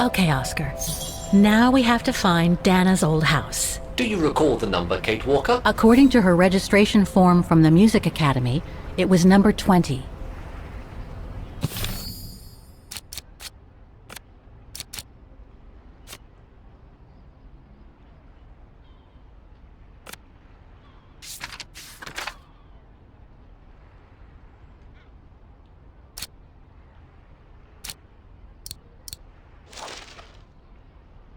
Okay, Oscar. Now we have to find Dana's old house. Do you recall the number, Kate Walker? According to her registration form from the Music Academy, it was number 20.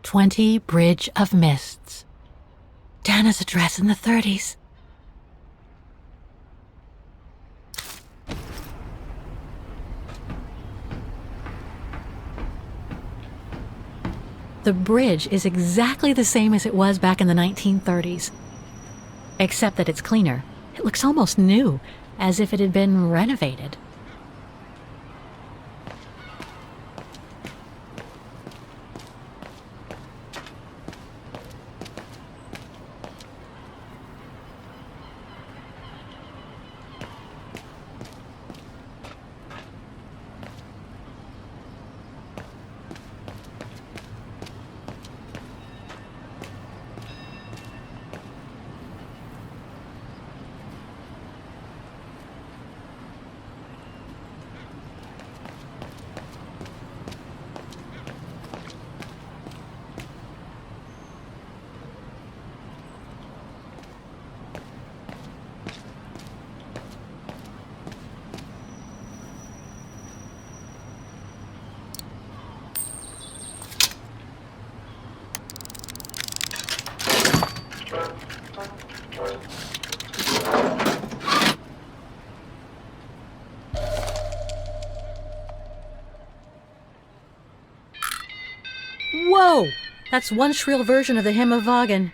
"20 Bridge of Mists." Dana's address in the 30s. The bridge is exactly the same as it was back in the 1930s. Except that it's cleaner. It looks almost new, as if it had been renovated. Whoa! That's one shrill version of the hymn of Vaghen.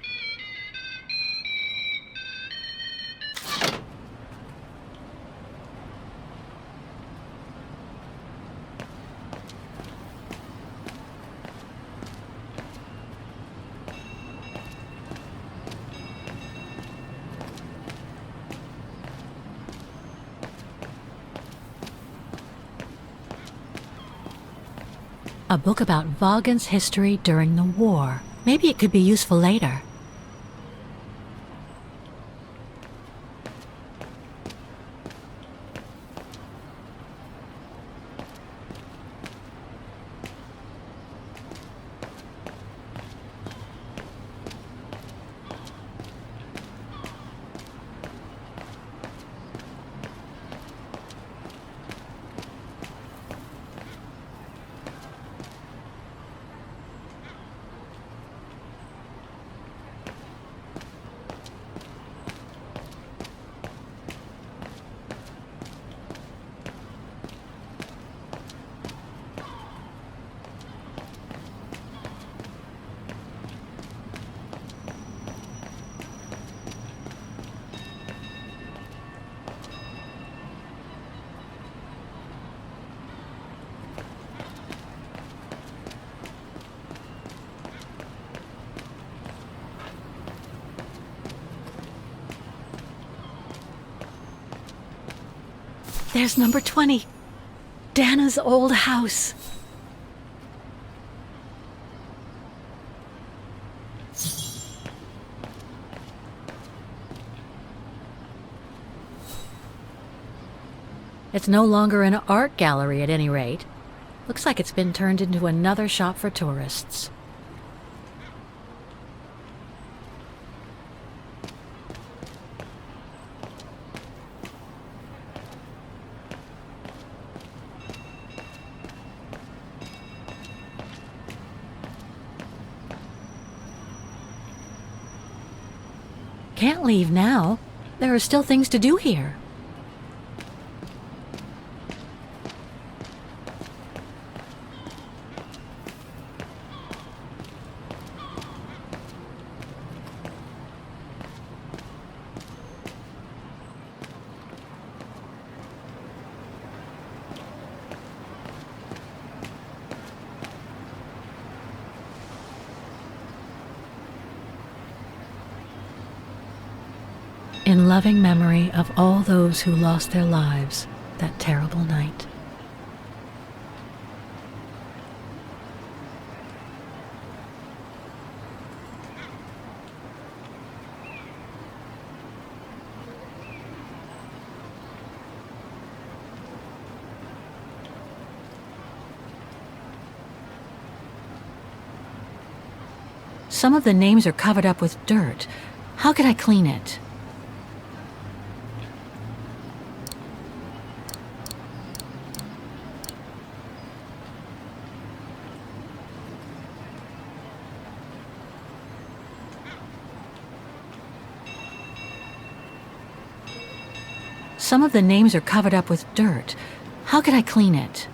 A book about Vaghen's history during the war. Maybe it could be useful later. There's number 20. Dana's old house. It's no longer an art gallery at any rate. Looks like it's been turned into another shop for tourists. Can't leave now. There are still things to do here. In loving memory of all those who lost their lives that terrible night. Some of the names are covered up with dirt. How could I clean it? Some of the names are covered up with dirt. How could I clean it?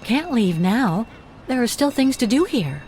Can't leave now. There are still things to do here.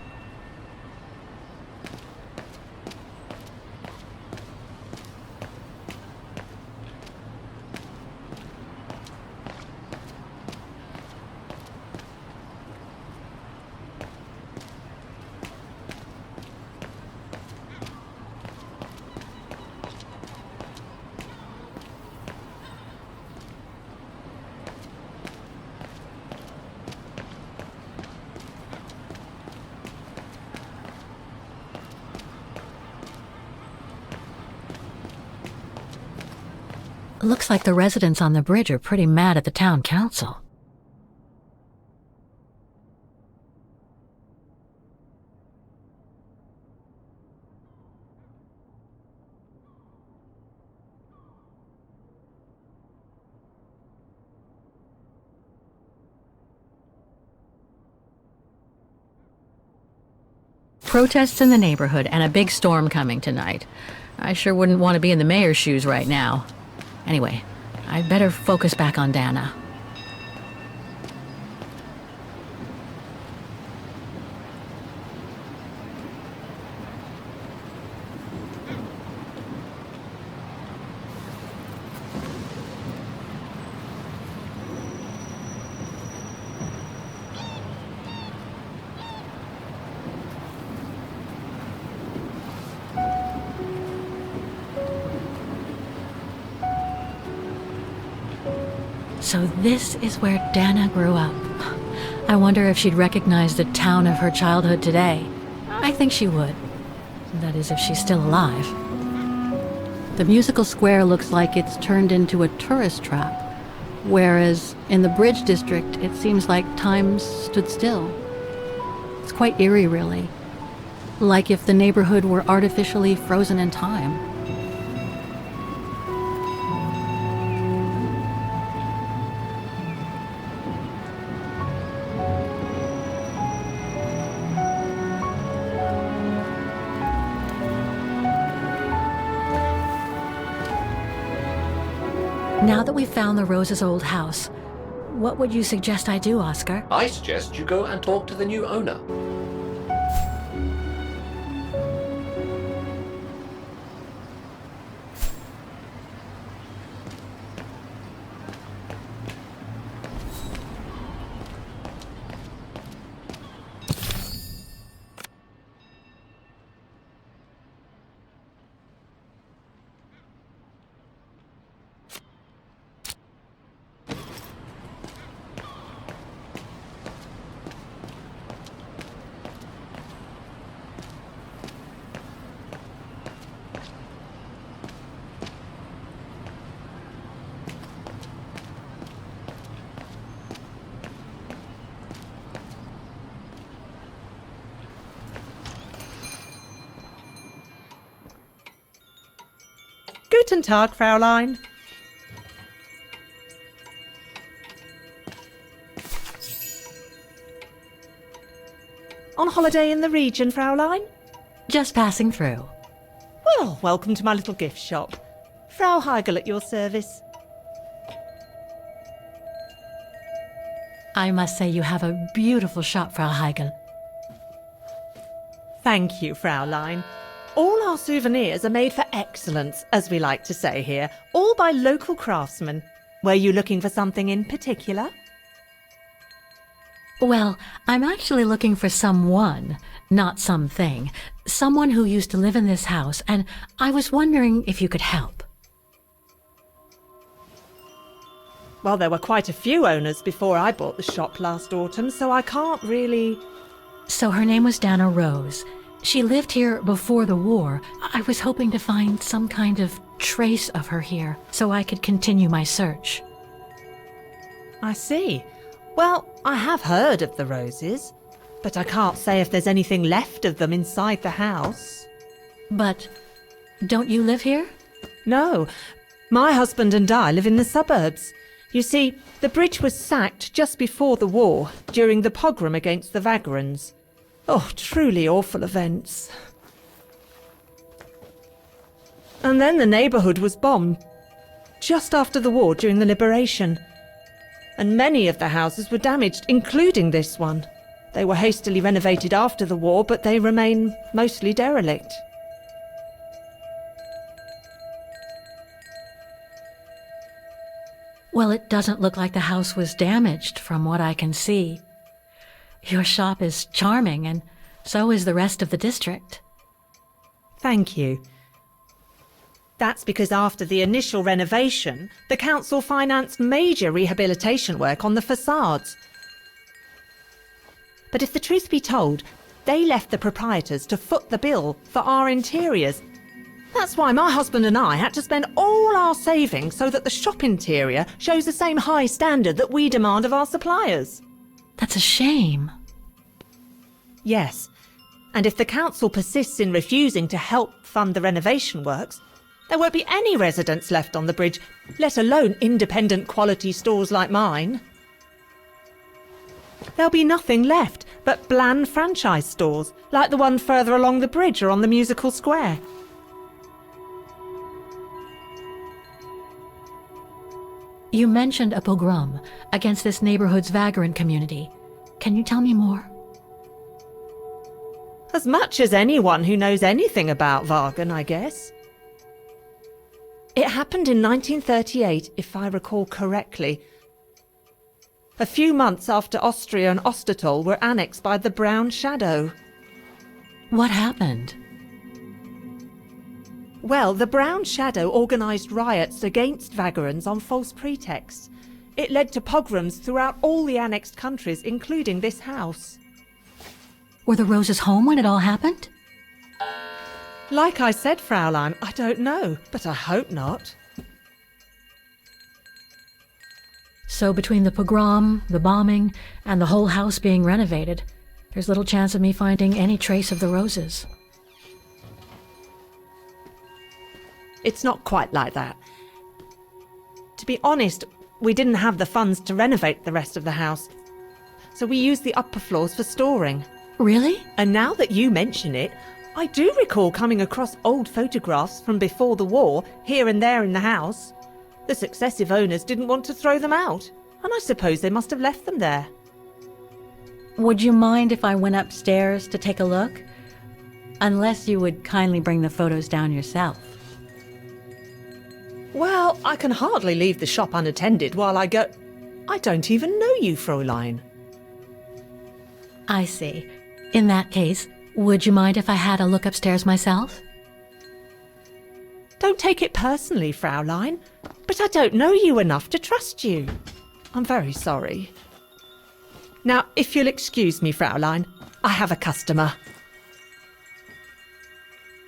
Looks like the residents on the bridge are pretty mad at the town council. Protests in the neighborhood and a big storm coming tonight. I sure wouldn't want to be in the mayor's shoes right now. Anyway, I'd better focus back on Dana. So this is where Dana grew up. I wonder if she'd recognize the town of her childhood today. I think she would. That is, if she's still alive. The musical square looks like it's turned into a tourist trap, whereas in the Bridge District, it seems like time stood still. It's quite eerie, really. Like if the neighborhood were artificially frozen in time. Now that we've found the Roze's old house, what would you suggest I do, Oscar? I suggest you go and talk to the new owner. Guten Tag, Fräulein. On holiday in the region, Fraulein? Just passing through. Well, welcome to my little gift shop. Frau Heigl at your service. I must say you have a beautiful shop, Frau Heigl. Thank you, Fraulein. All our souvenirs are made for excellence, as we like to say here, all by local craftsmen. Were you looking for something in particular? Well, I'm actually looking for someone, not something. Someone who used to live in this house, and I was wondering if you could help. Well, there were quite a few owners before I bought the shop last autumn, so I can't really... So her name was Dana Roze. She lived here before the war. I was hoping to find some kind of trace of her here, so I could continue my search. I see. Well, I have heard of the Roses, but I can't say if there's anything left of them inside the house. But don't you live here? No, my husband and I live in the suburbs. You see, the bridge was sacked just before the war, during the pogrom against the Vagrants. Oh, truly awful events. And then the neighbourhood was bombed, just after the war during the liberation. And many of the houses were damaged, including this one. They were hastily renovated after the war, but they remain mostly derelict. Well, it doesn't look like the house was damaged from what I can see. Your shop is charming, and so is the rest of the district. Thank you. That's because after the initial renovation, the council financed major rehabilitation work on the facades. But if the truth be told, they left the proprietors to foot the bill for our interiors. That's why my husband and I had to spend all our savings so that the shop interior shows the same high standard that we demand of our suppliers. That's a shame. Yes, and if the council persists in refusing to help fund the renovation works, there won't be any residents left on the bridge, let alone independent quality stores like mine. There'll be nothing left but bland franchise stores, like the one further along the bridge or on the musical square. You mentioned a pogrom against this neighborhood's vagrant community. Can you tell me more? As much as anyone who knows anything about Vaghen, I guess. It happened in 1938, if I recall correctly. A few months after Austria and Ostertal were annexed by the Brown Shadow. What happened? Well, the Brown Shadow organised riots against Vagrants on false pretexts. It led to pogroms throughout all the annexed countries, including this house. Were the Roses home when it all happened? Like I said, Fraulein, I don't know, but I hope not. So between the pogrom, the bombing, and the whole house being renovated, there's little chance of me finding any trace of the Roses. It's not quite like that. To be honest, we didn't have the funds to renovate the rest of the house, so we used the upper floors for storing. Really? And now that you mention it, I do recall coming across old photographs from before the war, here and there in the house. The successive owners didn't want to throw them out, and I suppose they must have left them there. Would you mind if I went upstairs to take a look? Unless you would kindly bring the photos down yourself. Well, I can hardly leave the shop unattended while I go... I don't even know you, Fräulein. I see. In that case, would you mind if I had a look upstairs myself? Don't take it personally, Fraulein, but I don't know you enough to trust you. I'm very sorry. Now, if you'll excuse me, Fraulein, I have a customer.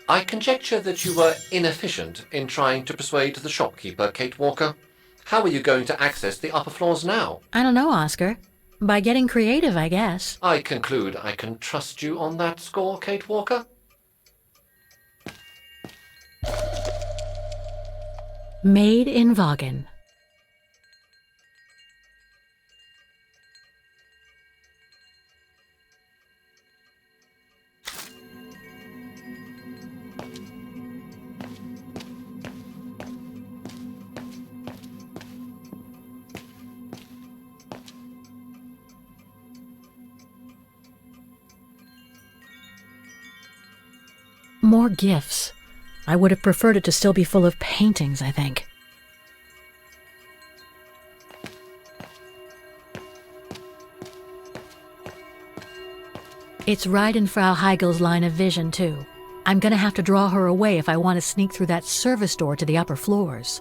I conjecture that you were inefficient in trying to persuade the shopkeeper, Kate Walker. How are you going to access the upper floors now? I don't know, Oscar. By getting creative, I guess. I conclude I can trust you on that score, Kate Walker? Made in Vaghen. more gifts. I would have preferred it to still be full of paintings, I think. It's right in Frau Heigel's line of vision, too. I'm gonna have to draw her away if I want to sneak through that service door to the upper floors.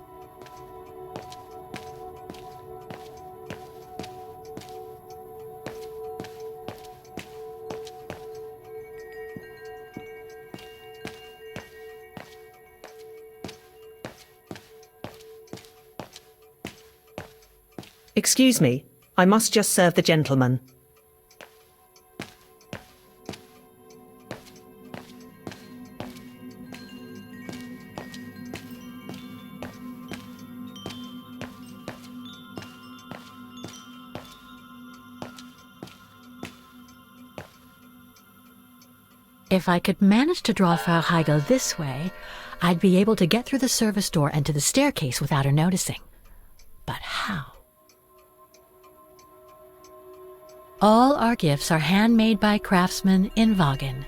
Excuse me, I must just serve the gentleman. If I could manage to draw Frau Heigel this way, I'd be able to get through the service door and to the staircase without her noticing. But how? All our gifts are handmade by craftsmen in Vaghen.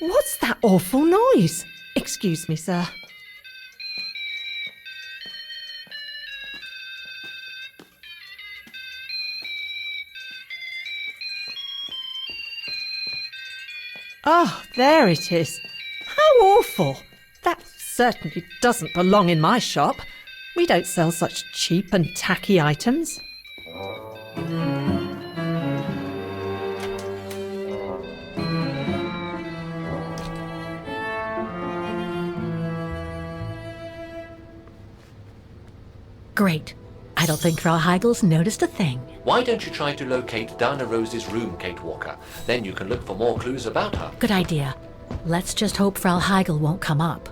What's that awful noise? Excuse me, sir. Oh, there it is. How awful. That certainly doesn't belong in my shop. We don't sell such cheap and tacky items. Great. I don't think Frau Heigel's noticed a thing. Why don't you try to locate Dana Rose's room, Kate Walker? Then you can look for more clues about her. Good idea. Let's just hope Frau Heigel won't come up.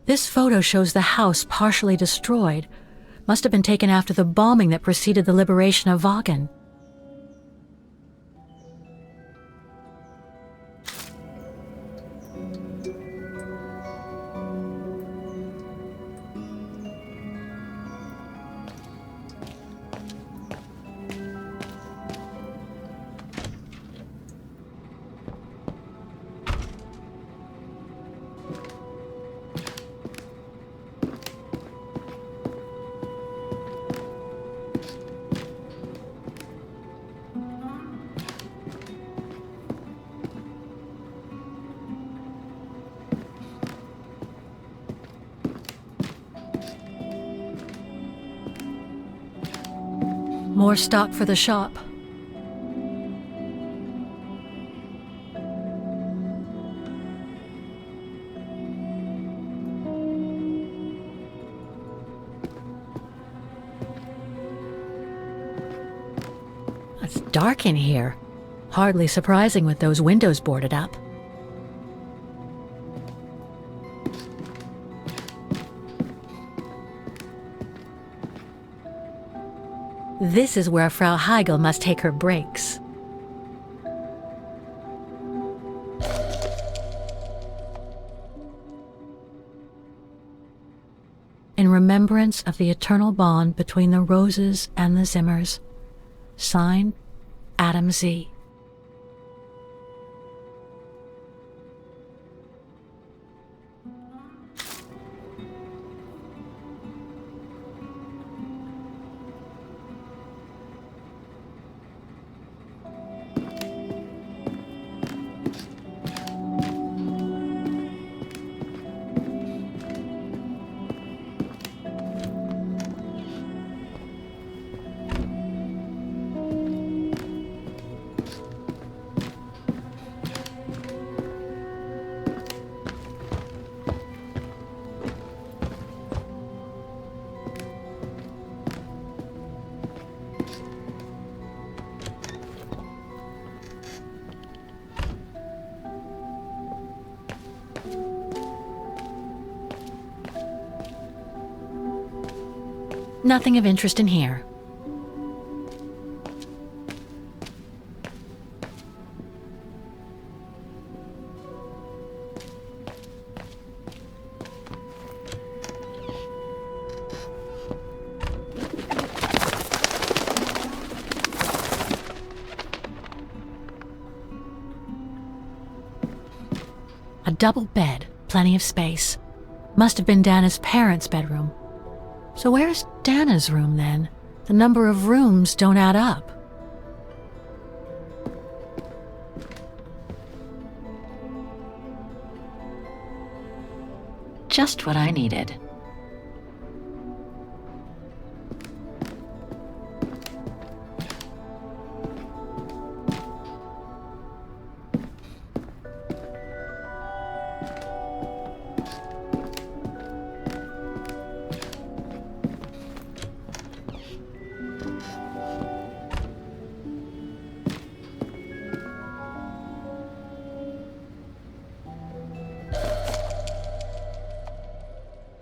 This photo shows the house partially destroyed. Must have been taken after the bombing that preceded the liberation of Vaghen. More stock for the shop. It's dark in here. Hardly surprising with those windows boarded up. This is where Frau Heigel must take her breaks. In remembrance of the eternal bond between the Rozes and the Zimmers. Signed, Adam Z. Nothing of interest in here. A double bed, plenty of space. Must have been Dana's parents' bedroom. So where's Dana's room then? The number of rooms don't add up. Just what I needed.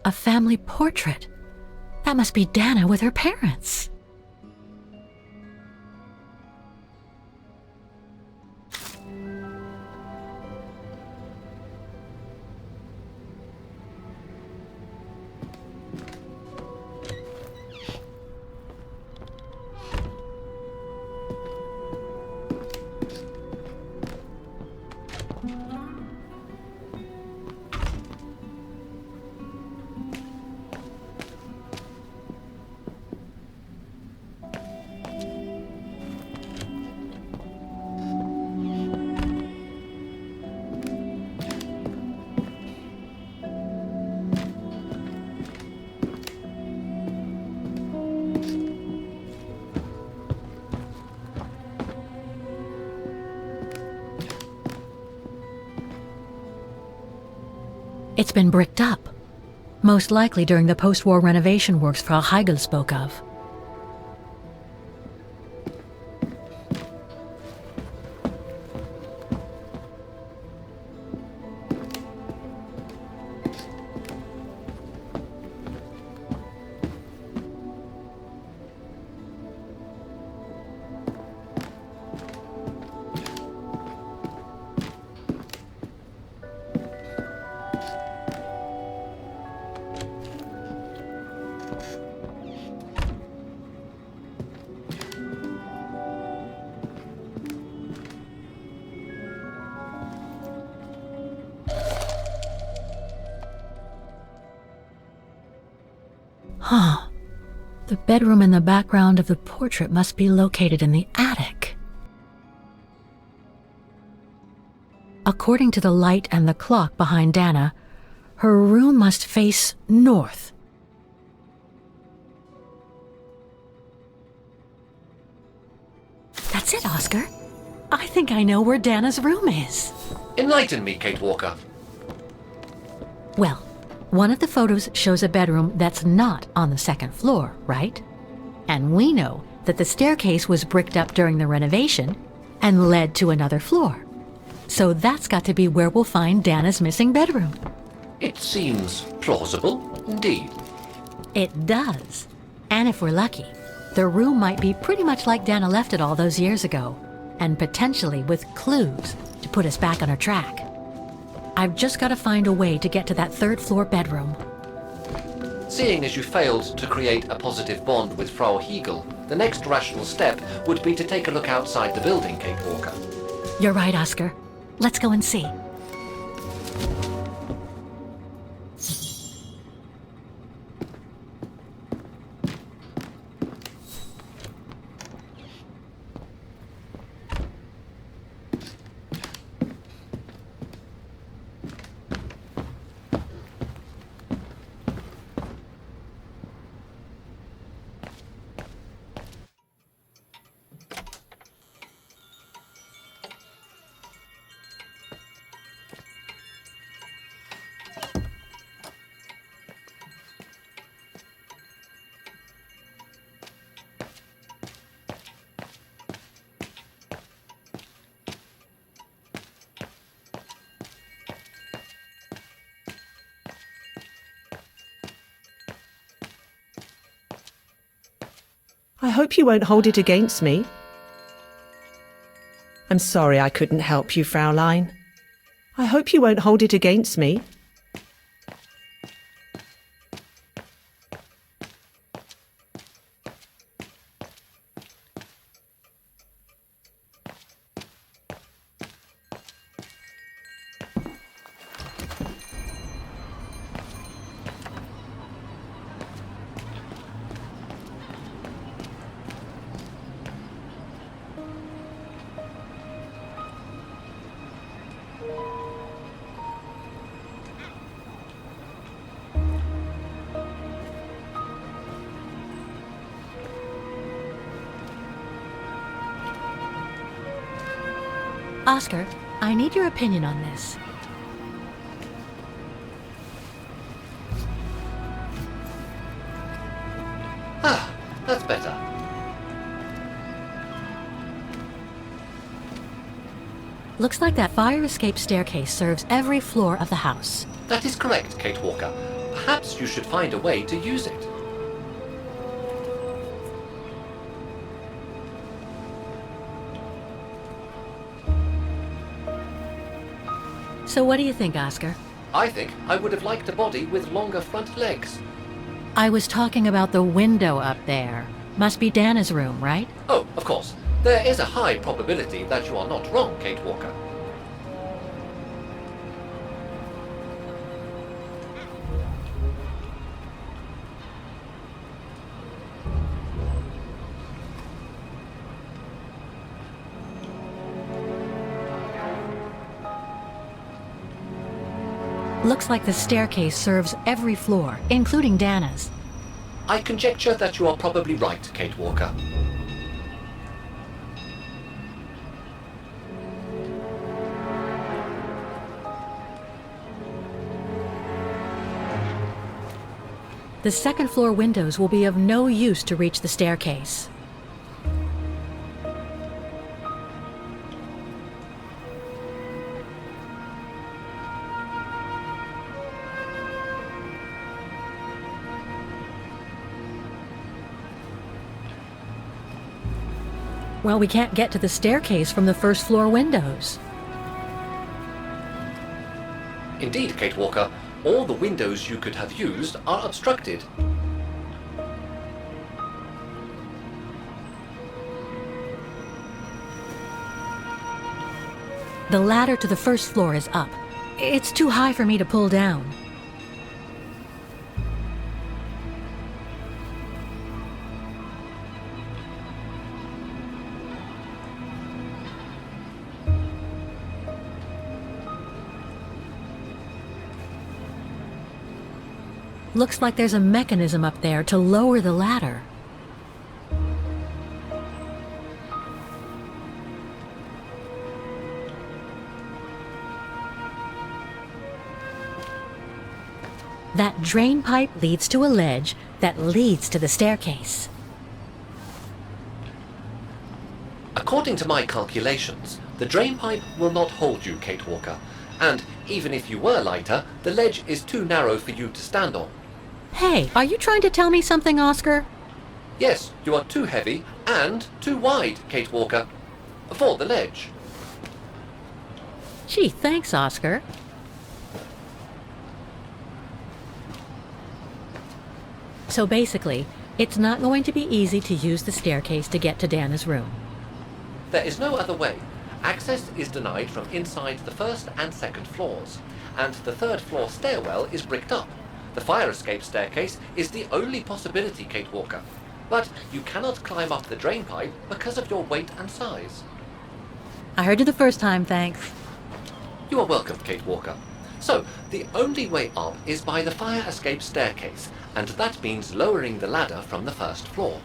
A family portrait. That must be Dana with her parents. It's been bricked up, most likely during the post-war renovation works Frau Heigl spoke of. Huh. The bedroom in the background of the portrait must be located in the attic. According to the light and the clock behind Dana, her room must face north. That's it, Oscar. I think I know where Dana's room is. Enlighten me, Kate Walker. Well, one of the photos shows a bedroom that's not on the second floor, right? And we know that the staircase was bricked up during the renovation and led to another floor. So that's got to be where we'll find Dana's missing bedroom. It seems plausible, indeed. It does. And if we're lucky, the room might be pretty much like Dana left it all those years ago, and potentially with clues to put us back on our track. I've just got to find a way to get to that third floor bedroom. Seeing as you failed to create a positive bond with Frau Heigl, the next rational step would be to take a look outside the building, Kate Walker. You're right, Oscar. Let's go and see. I hope you won't hold it against me. I'm sorry I couldn't help you, Fraulein. I hope you won't hold it against me. Oscar, I need your opinion on this. Ah, that's better. Looks like that fire escape staircase serves every floor of the house. That is correct, Kate Walker. Perhaps you should find a way to use it. So what do you think, Oscar? I think I would have liked a body with longer front legs. I was talking about the window up there. Must be Dana's room, right? Oh, of course. There is a high probability that you are not wrong, Kate Walker. Looks like the staircase serves every floor, including Dana's. I conjecture that you are probably right, Kate Walker. The second floor windows will be of no use to reach the staircase. Well, we can't get to the staircase from the first floor windows. Indeed, Kate Walker, all the windows you could have used are obstructed. The ladder to the first floor is up. It's too high for me to pull down. Looks like there's a mechanism up there to lower the ladder. That drain pipe leads to a ledge that leads to the staircase. According to my calculations, the drain pipe will not hold you, Kate Walker. And even if you were lighter, the ledge is too narrow for you to stand on. Hey, are you trying to tell me something, Oscar? Yes, you are too heavy and too wide, Kate Walker, for the ledge. Gee, thanks, Oscar. So basically, it's not going to be easy to use the staircase to get to Dana's room. There is no other way. Access is denied from inside the first and second floors, and the third floor stairwell is bricked up. The fire escape staircase is the only possibility, Kate Walker. But you cannot climb up the drain pipe because of your weight and size. I heard you the first time, thanks. You are welcome, Kate Walker. So, the only way up is by the fire escape staircase, and that means lowering the ladder from the first floor.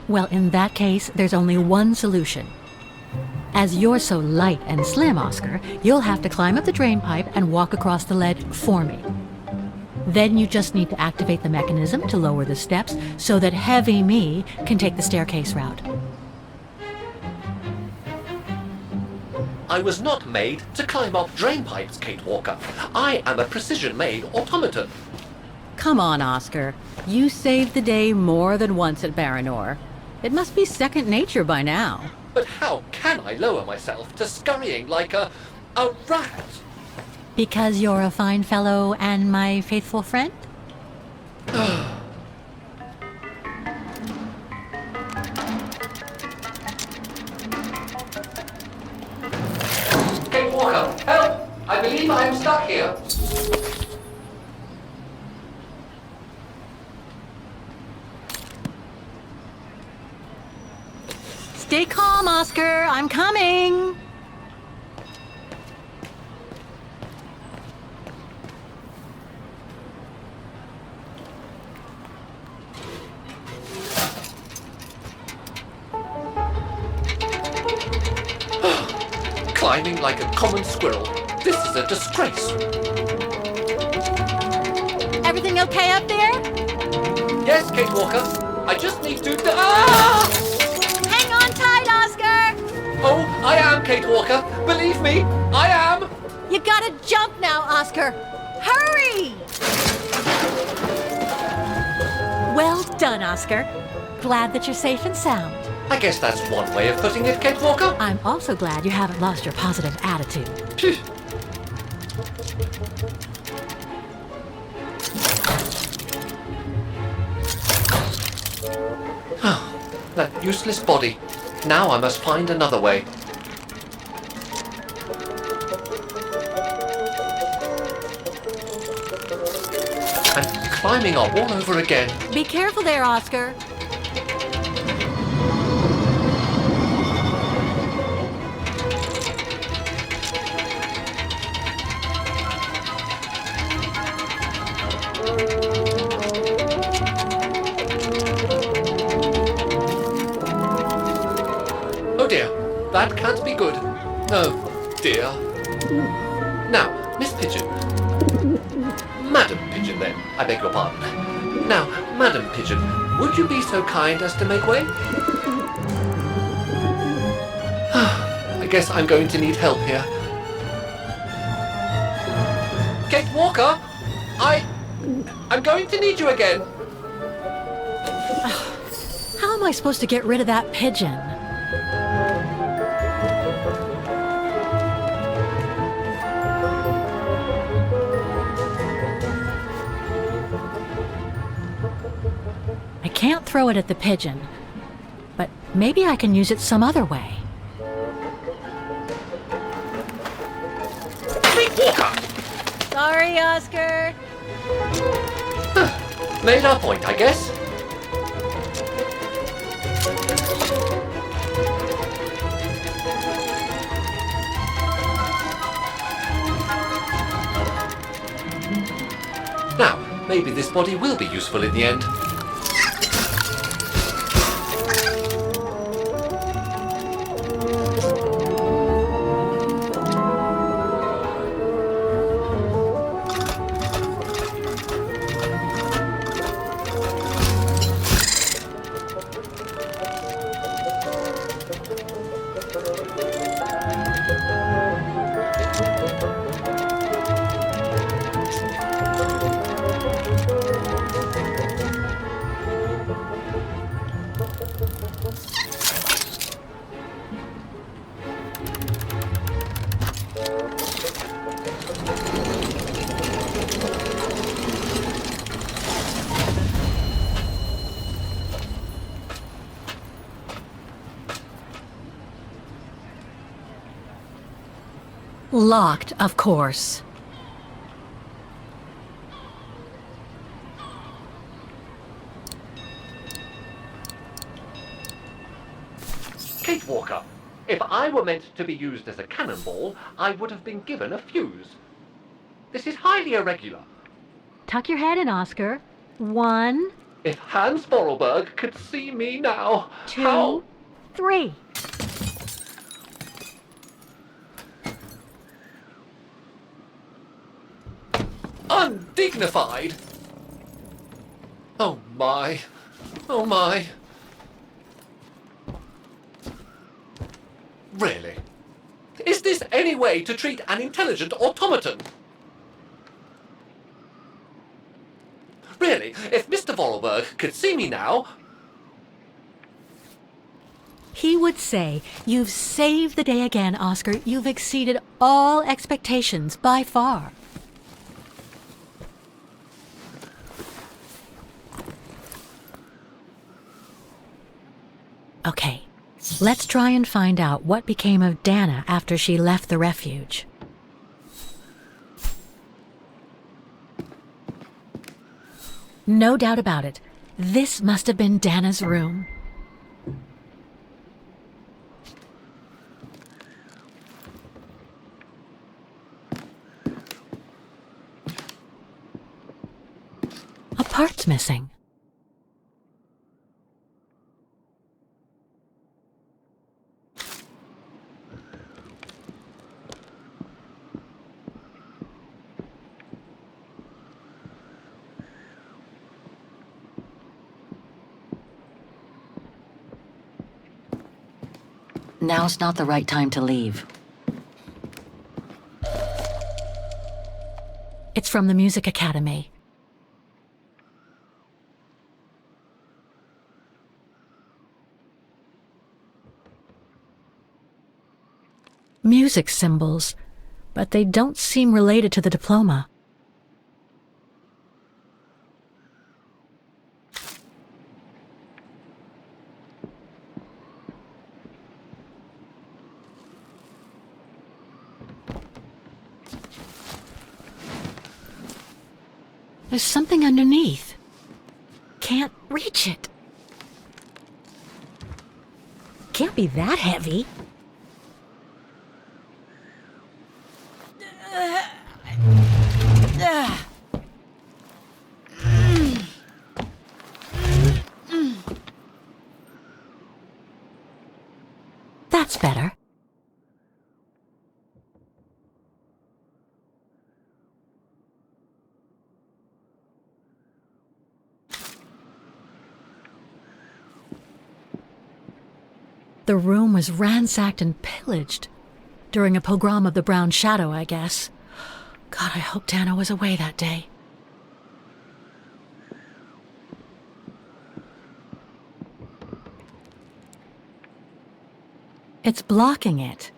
Well, in that case, there's only one solution. As you're so light and slim, Oscar, you'll have to climb up the drain pipe and walk across the ledge for me. Then you just need to activate the mechanism to lower the steps so that heavy me can take the staircase route. I was not made to climb up drain pipes, Kate Walker. I am a precision-made automaton. Come on, Oscar. You saved the day more than once at Baranor. It must be second nature by now. But how can I lower myself to scurrying like a rat? Because you're a fine fellow and my faithful friend? Kate Walker, help! I believe I am stuck here. Stay calm, Oscar. I'm coming. Climbing like a common squirrel. This is a disgrace. Everything okay up there? Yes, Kate Walker. I just need to... Ah! Hang on tight, Oscar. Oh, I am Kate Walker. Believe me, I am. You gotta jump now, Oscar. Hurry! Well done, Oscar. Glad that you're safe and sound. I guess that's one way of putting it, Kate Walker. I'm also glad you haven't lost your positive attitude. Phew. That useless body. Now I must find another way. I'm climbing up all over again. Be careful there, Oscar. Oh dear, that can't be good. Oh dear. Now, Miss Pigeon. Madam Pigeon, then. I beg your pardon. Now, Madam Pigeon, would you be so kind as to make way? I guess I'm going to need help here. Kate Walker, I'm going to need you again. How am I supposed to get rid of that pigeon? I can't throw it at the pigeon, but maybe I can use it some other way. Kate Walker! Sorry, Oscar. Made our point, I guess. Now, maybe this body will be useful in the end. Locked, of course. Kate Walker, if I were meant to be used as a cannonball, I would have been given a fuse. This is highly irregular. Tuck your head in, Oscar. 1, If Hans Vorarlberg could see me now, 2, how... 3. Undignified! Oh my. Oh my. Really? Is this any way to treat an intelligent automaton? Really, if Mr. Vorarlberg could see me now... He would say, "You've saved the day again, Oscar. You've exceeded all expectations by far." Okay, let's try and find out what became of Dana after she left the refuge. No doubt about it, this must have been Dana's room. A part's missing. Now's not the right time to leave. It's from the Music Academy. Music symbols, but they don't seem related to the diploma. There's something underneath. Can't reach it. Can't be that heavy. That's better. The room was ransacked and pillaged. During a pogrom of the Brown Shadow, I guess. God, I hope Dana was away that day. It's blocking it.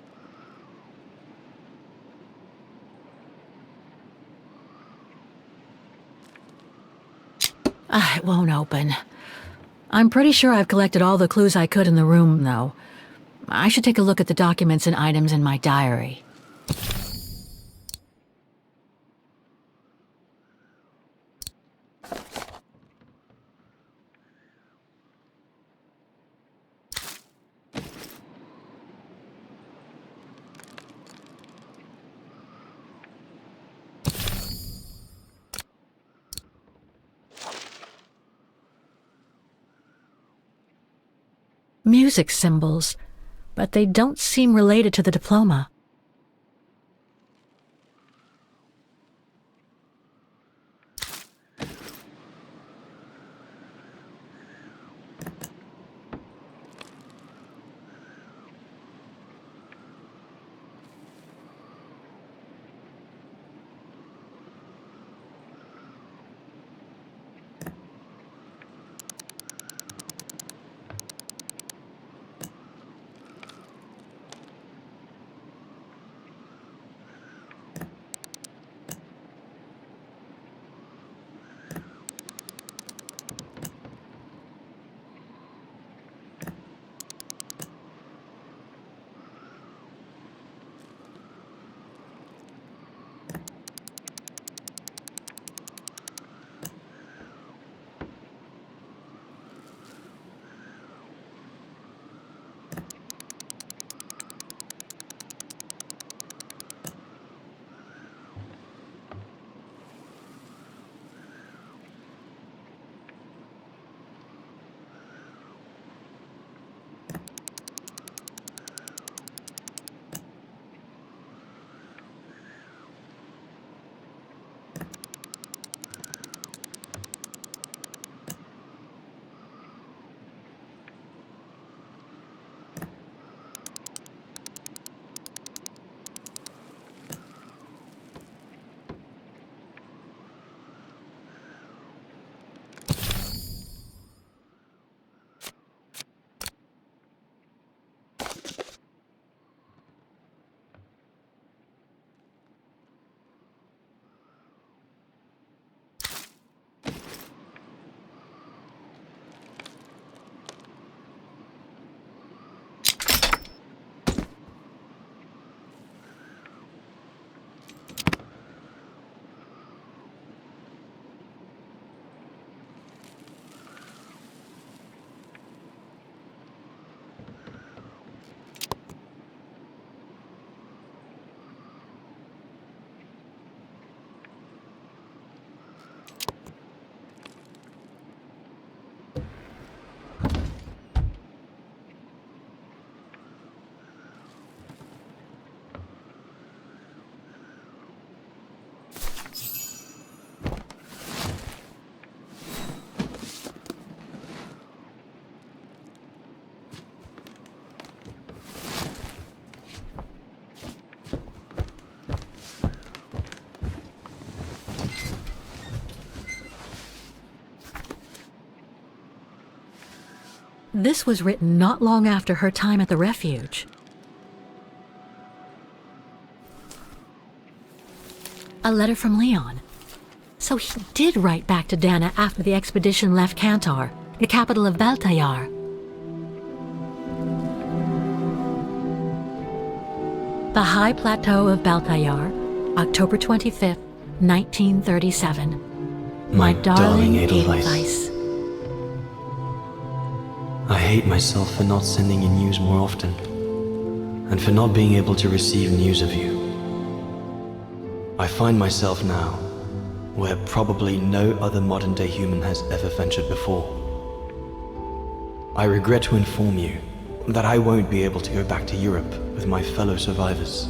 It won't open. I'm pretty sure I've collected all the clues I could in the room, though. I should take a look at the documents and items in my diary. Music symbols, but they don't seem related to the diploma. This was written not long after her time at the refuge. A letter from Leon. So he did write back to Dana after the expedition left Kantar, the capital of Baltayar. The High Plateau of Baltayar, October 25th, 1937. My darling Edelweiss. I hate myself for not sending you news more often, and for not being able to receive news of you. I find myself now where probably no other modern-day human has ever ventured before. I regret to inform you that I won't be able to go back to Europe with my fellow survivors.